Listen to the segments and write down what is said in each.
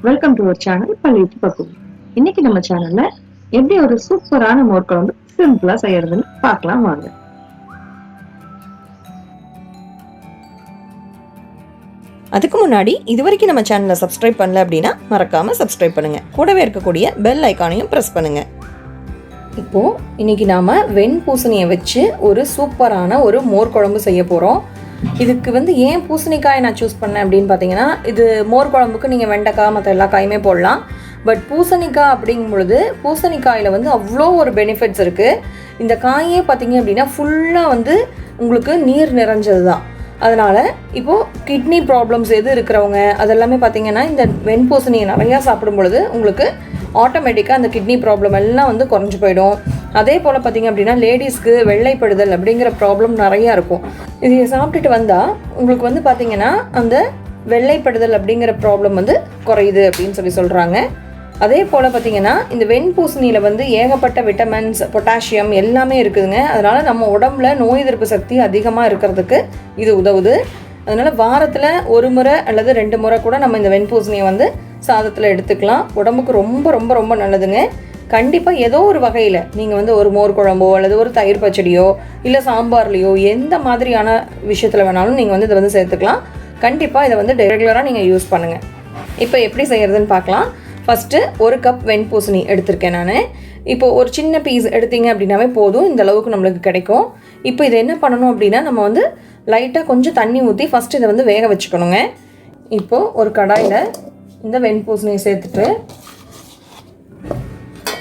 Welcome to our channel PALLIYUTHU. இன்னைக்கு நம்ம சேனல்ல எப்படி ஒரு சூப்பரான மோர் குழம்பு சிம்பிளா செய்யறதுன்னு பார்க்கலாம் வாங்க. அதுக்கு முன்னாடி இதுவரைக்கும் நம்ம சேனலை சப்ஸ்கிரைப் பண்ணல அப்படின்னா மறக்காம சப்ஸ்கிரைப் பண்ணுங்க. கூடவே இருக்கக்கூடிய பெல் ஐக்கானையும் பிரஸ் பண்ணுங்க. இப்போ இன்னைக்கு நாம வெண்பூசணியை வச்சு ஒரு சூப்பரான ஒரு மோர் குழம்பு செய்ய போறோம். இதுக்கு ஏன் பூசணிக்காயை நான் சூஸ் பண்ணேன் அப்படின்னு பார்த்தீங்கன்னா, இது மோர் குழம்புக்கு நீங்கள் வெண்டைக்காய் மற்ற எல்லா காயுமே போடலாம். பட் பூசணிக்காய் அப்படிங்கும் பொழுது பூசணிக்காயில் அவ்வளோ ஒரு பெனிஃபிட்ஸ் இருக்குது. இந்த காயே பார்த்தீங்க அப்படின்னா ஃபுல்லாக உங்களுக்கு நீர் நிறைஞ்சது தான். அதனால் இப்போது கிட்னி ப்ராப்ளம்ஸ் எது இருக்கிறவங்க அதெல்லாமே பார்த்திங்கன்னா இந்த வெண்பூசணியை நிறையா சாப்பிடும் பொழுது உங்களுக்கு ஆட்டோமேட்டிக்காக அந்த கிட்னி ப்ராப்ளம் எல்லாம் குறைஞ்சி போயிடும். அதே போல் பார்த்திங்க அப்படின்னா லேடிஸ்க்கு வெள்ளைப்படுதல் அப்படிங்கிற ப்ராப்ளம் நிறையா இருக்கும். இதை சாப்பிட்டுட்டு வந்தால் உங்களுக்கு பார்த்திங்கன்னா அந்த வெள்ளைப்படுதல் அப்படிங்கிற ப்ராப்ளம் குறையுது அப்படின்னு சொல்கிறாங்க. அதே போல் பார்த்திங்கன்னா இந்த வெண்பூசணியில் ஏகப்பட்ட விட்டமின்ஸ், பொட்டாசியம் எல்லாமே இருக்குதுங்க. அதனால் நம்ம உடம்புல நோய் எதிர்ப்பு சக்தி அதிகமாக இருக்கிறதுக்கு இது உதவுது. அதனால் வாரத்தில் ஒரு முறை அல்லது 2 முறை கூட நம்ம இந்த வெண்பூசணியை சாதத்தில் எடுத்துக்கலாம். உடம்புக்கு ரொம்ப ரொம்ப ரொம்ப நல்லதுங்க. கண்டிப்பாக ஏதோ ஒரு வகையில் நீங்கள் ஒரு மோர் குழம்போ அல்லது ஒரு தயிர் பச்சடியோ இல்லை சாம்பார்லேயோ எந்த மாதிரியான விஷயத்தில் வேணாலும் நீங்கள் இதை சேர்த்துக்கலாம். கண்டிப்பாக இதை ரெகுலராக நீங்கள் யூஸ் பண்ணுங்கள். இப்போ எப்படி செய்கிறதுன்னு பார்க்கலாம். ஃபஸ்ட்டு 1 கப் வெண்பூசணி எடுத்திருக்கேன் நான். இப்போது ஒரு சின்ன பீஸ் எடுத்தீங்க அப்படின்னாவே போதும், இந்த அளவுக்கு நம்மளுக்கு கிடைக்கும். இப்போ இதை என்ன பண்ணணும் அப்படின்னா, நம்ம லைட்டாக கொஞ்சம் தண்ணி ஊற்றி ஃபஸ்ட்டு இதை வேக வச்சுக்கணுங்க. இப்போது ஒரு கடாயில் இந்த வெண்பூசணியை சேர்த்துட்டு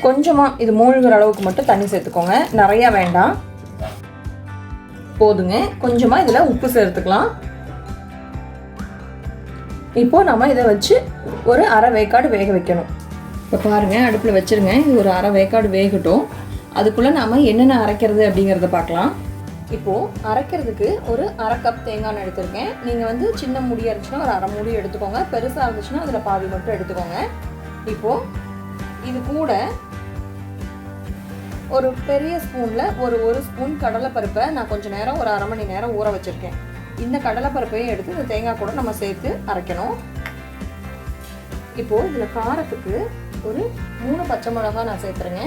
கொஞ்சமாக இது மூழ்கிற அளவுக்கு மட்டும் தண்ணி சேர்த்துக்கோங்க. நிறையா வேண்டாம், போதுங்க. கொஞ்சமாக இதில் உப்பு சேர்த்துக்கலாம். இப்போது நம்ம இதை வச்சு ஒரு அரை வேக்காடு வேக வைக்கணும். இப்போ பாருங்கள், அடுப்பில் வச்சுருங்க. இது ஒரு அரை வேக்காடு வேகட்டும். அதுக்குள்ளே நாம் என்னென்ன அரைக்கிறது அப்படிங்கிறத பார்க்கலாம். இப்போது அரைக்கிறதுக்கு ஒரு அரை கப் தேங்காய் எண்ணெய் எடுத்துருக்கேன். நீங்கள் சின்ன மூடி இருந்துச்சுன்னா ஒரு அரை மூடி எடுத்துக்கோங்க. பெருசாக இருந்துச்சுன்னா அதில் பாதி மட்டும் எடுத்துக்கோங்க. இப்போது இது கூட ஒரு பெரிய ஸ்பூனில் ஒரு ஸ்பூன் கடலைப்பருப்பை நான் கொஞ்சம் நேரம் ஒரு அரை மணி நேரம் ஊற வச்சுருக்கேன். இந்த கடலைப்பருப்பையும் எடுத்து இந்த தேங்காய் கூட நம்ம சேர்த்து அரைக்கணும். இப்போது இதில் காரத்துக்கு ஒரு 3 பச்சை மிளகாய் நான் சேர்த்துறேங்க.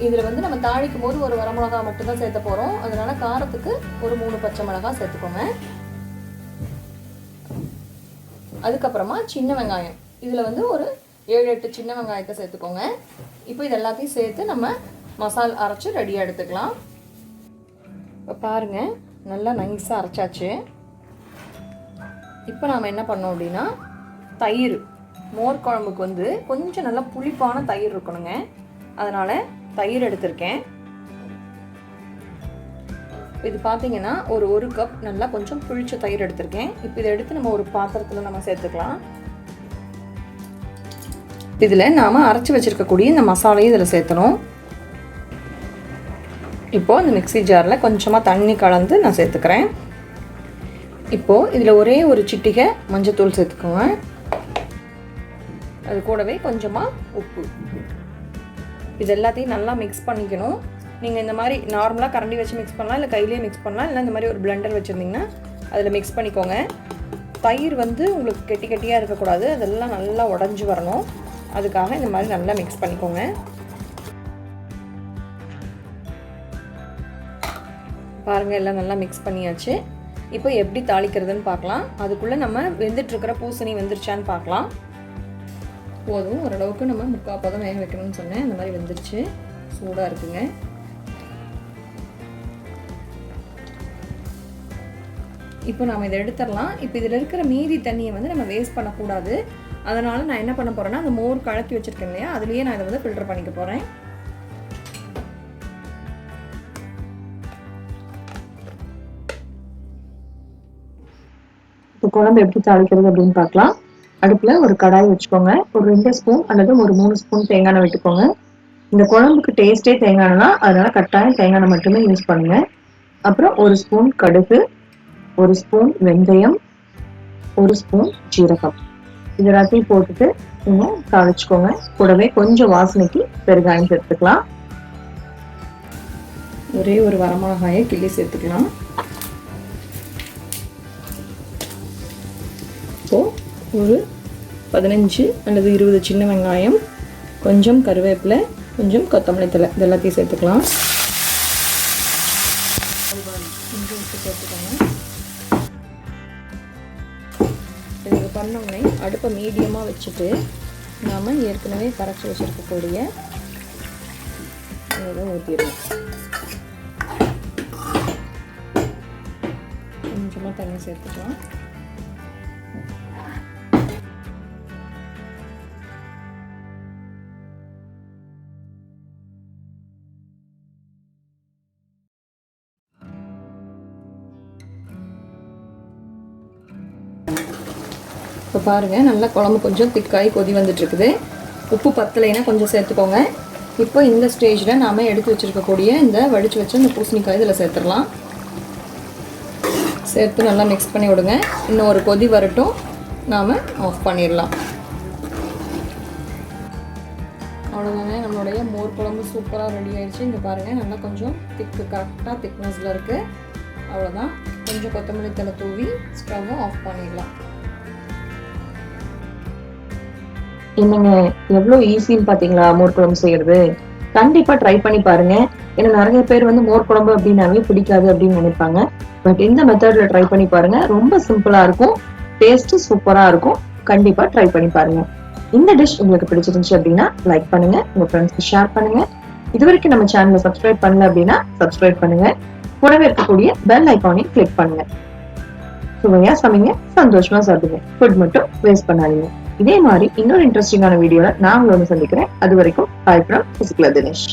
இதில் நம்ம தாளிக்கும் போது ஒரு வரமிளகா மட்டும்தான் சேர்த்த போகிறோம். அதனால் காரத்துக்கு ஒரு 3 பச்சை மிளகாய் சேர்த்துக்கோங்க. அதுக்கப்புறமா சின்ன வெங்காயம், இதில் ஒரு 7-8 சின்ன வெங்காயத்தை சேர்த்துக்கோங்க. இப்போ இது எல்லாத்தையும் சேர்த்து நம்ம மசாலா அரைச்சி ரெடியாக எடுத்துக்கலாம். இப்போ பாருங்கள், நல்லா நைஸாக அரைச்சாச்சு. இப்போ நாம் என்ன பண்ணோம் அப்படின்னா, தயிர், மோர் குழம்புக்கு கொஞ்சம் நல்லா புளிப்பான தயிர் இருக்கணுங்க. அதனால் தயிர் எடுத்திருக்கேன். இது பார்த்தீங்கன்னா ஒரு கப் நல்லா கொஞ்சம் புளிச்ச தயிர் எடுத்திருக்கேன். இப்போ இதை எடுத்து நம்ம ஒரு பாத்திரத்தில் நம்ம சேர்த்துக்கலாம். இதில் நாம் அரைச்சி வச்சுருக்கக்கூடிய இந்த மசாலையும் இதில் சேர்த்தணும். இப்போது இந்த மிக்ஸி ஜாரில் கொஞ்சமாக தண்ணி கலந்து நான் சேர்த்துக்கிறேன். இப்போது இதில் ஒரே ஒரு சிட்டிகை மஞ்சத்தூள் சேர்த்துக்கோங்க. அது கூடவே கொஞ்சமாக உப்பு. இது எல்லாத்தையும் நல்லா மிக்ஸ் பண்ணிக்கணும். நீங்கள் இந்த மாதிரி நார்மலாக கரண்டி வச்சு மிக்ஸ் பண்ணலாம், இல்லை கையிலேயே மிக்ஸ் பண்ணலாம், இல்லை இந்த மாதிரி ஒரு பிளெண்டர் வச்சுருந்திங்கன்னா அதில் மிக்ஸ் பண்ணிக்கோங்க. தயிர் உங்களுக்கு கெட்டி கெட்டியாக இருக்கக்கூடாது, அதெல்லாம் நல்லா உடஞ்சி வரணும். அதுக்காக இந்த மாதிரி நல்லா மிக்ஸ் பண்ணிக்கோங்க. பாருங்கள், எல்லாம் நல்லா மிக்ஸ் பண்ணியாச்சு. இப்போ எப்படி தாளிக்கிறதுன்னு பார்க்கலாம். அதுக்குள்ளே நம்ம வெந்துட்டுருக்கிற பூசணி வெந்துருச்சான்னு பார்க்கலாம். போதும், ஓரளவுக்கு நம்ம 3/4 பதம் வேக வைக்கணும்னு சொன்னேன். அந்த மாதிரி வெந்துருச்சு, சூடாக இருக்குங்க. இப்போ நாம் இதை எடுத்துடலாம். இப்போ இதில் இருக்கிற மீதி தண்ணியை நம்ம வேஸ்ட் பண்ணக்கூடாது. அதனால் நான் என்ன பண்ண போகிறேன்னா, அந்த மோர் கலக்கி வச்சுருக்கேன் இல்லையா, அதுலேயே நான் இதை ஃபில்டர் பண்ணிக்க போகிறேன். இப்போ குழம்பு எப்படி தாளிக்கிறது அப்படின்னு பார்க்கலாம். அடுப்பில் ஒரு கடாய் வச்சுக்கோங்க. ஒரு 2 ஸ்பூன் அல்லது ஒரு 3 ஸ்பூன் தேங்காய் எண்ணெய் விட்டுக்கோங்க. இந்த குழம்புக்கு டேஸ்ட்டே தேங்காய் எண்ணெய் தான், அதனால் கட்டாயம் தேங்காய் எண்ணெய் மட்டுமே யூஸ் பண்ணுங்கள். அப்புறம் 1 ஸ்பூன் கடுகு, 1 ஸ்பூன் வெந்தயம், 1 ஸ்பூன் ஜீரகம், இது எல்லாத்தையும் போட்டுட்டு நீங்கள் தாளிச்சுக்கோங்க. கூடவே கொஞ்சம் வாசனைக்கு பெருங்காயம் சேர்த்துக்கலாம். ஒரே ஒரு வரமிளகாயை கிள்ளி சேர்த்துக்கலாம். இப்போது ஒரு 15 அல்லது 20 சின்ன வெங்காயம், கொஞ்சம் கருவேப்பிலை, கொஞ்சம் கொத்தமல்லி தழை இது எல்லாத்தையும் சேர்த்துக்கலாம். கொஞ்சம் உப்பு சேர்த்துக்கோங்க. இது பண்ணோடனே அடுப்பை மீடியமாக வச்சுட்டு நாம் ஏற்கனவே கரைச்சி வச்சுருக்கக்கூடிய இதை ஊற்றிடுவோம். கொஞ்சமாக தண்ணி சேர்த்துக்கலாம். இப்போ பாருங்கள், நல்லா குழம்பு கொஞ்சம் திக்காகி கொதி வந்துட்டுருக்குது. உப்பு பத்தலைன்னா கொஞ்சம் சேர்த்துக்கோங்க. இப்போ இந்த ஸ்டேஜில் நாம் எடுத்து வச்சுருக்கக்கூடிய இந்த வடித்து வச்ச இந்த பூசணிக்காய் இதில் சேர்த்துடலாம். சேர்த்து நல்லா மிக்ஸ் பண்ணி விடுங்க. இன்னும் ஒரு கொதி வரட்டும், நாம் ஆஃப் பண்ணிடலாம். அவ்வளோதாங்க, நம்மளுடைய மோர் குழம்பு சூப்பராக ரெடி ஆகிடுச்சு. இங்கே பாருங்கள், நல்லா கொஞ்சம் கரெக்டாக திக்னஸில் இருக்குது. அவ்வளோதான், கொஞ்சம் கொத்தமல்லி தழை தூவி ஸ்டவ்வை ஆஃப் பண்ணிடலாம். என்னங்க எவ்வளோ ஈஸின்னு பாத்தீங்களா மோர் குழம்பு செய்யறது? கண்டிப்பா ட்ரை பண்ணி பாருங்க. ஏன்னா நிறைய பேர் வந்து மோர் குழம்பு அப்படின்னாவே பிடிக்காது அப்படின்னு நினைப்பாங்க. பட் இந்த மெத்தட்ல ட்ரை பண்ணி பாருங்க, ரொம்ப சிம்பிளா இருக்கும், டேஸ்ட் சூப்பரா இருக்கும். கண்டிப்பா ட்ரை பண்ணி பாருங்க. இந்த டிஷ் உங்களுக்கு பிடிச்சிருந்துச்சு அப்படின்னா லைக் பண்ணுங்க, உங்க ஃப்ரெண்ட்ஸ்க்கு ஷேர் பண்ணுங்க. இது வரைக்கும் நம்ம சேனலை சப்ஸ்கிரைப் பண்ணல அப்படின்னா சப்ஸ்கிரைப் பண்ணுங்க. கூடவே இருக்கக்கூடிய பெல் ஐகானையும் கிளிக் பண்ணுங்க. சுவையா சமைங்க, சந்தோஷமா சாப்பிடுங்க. ஃபுட் மட்டும் வேஸ்ட் பண்ணாதீங்க. இதே மாதிரி இன்னொரு இன்ட்ரெஸ்டிங்கான வீடியோல நான் உங்களை சந்திக்கிறேன். அது வரைக்கும் பை ஃப்ரம் தினேஷ்.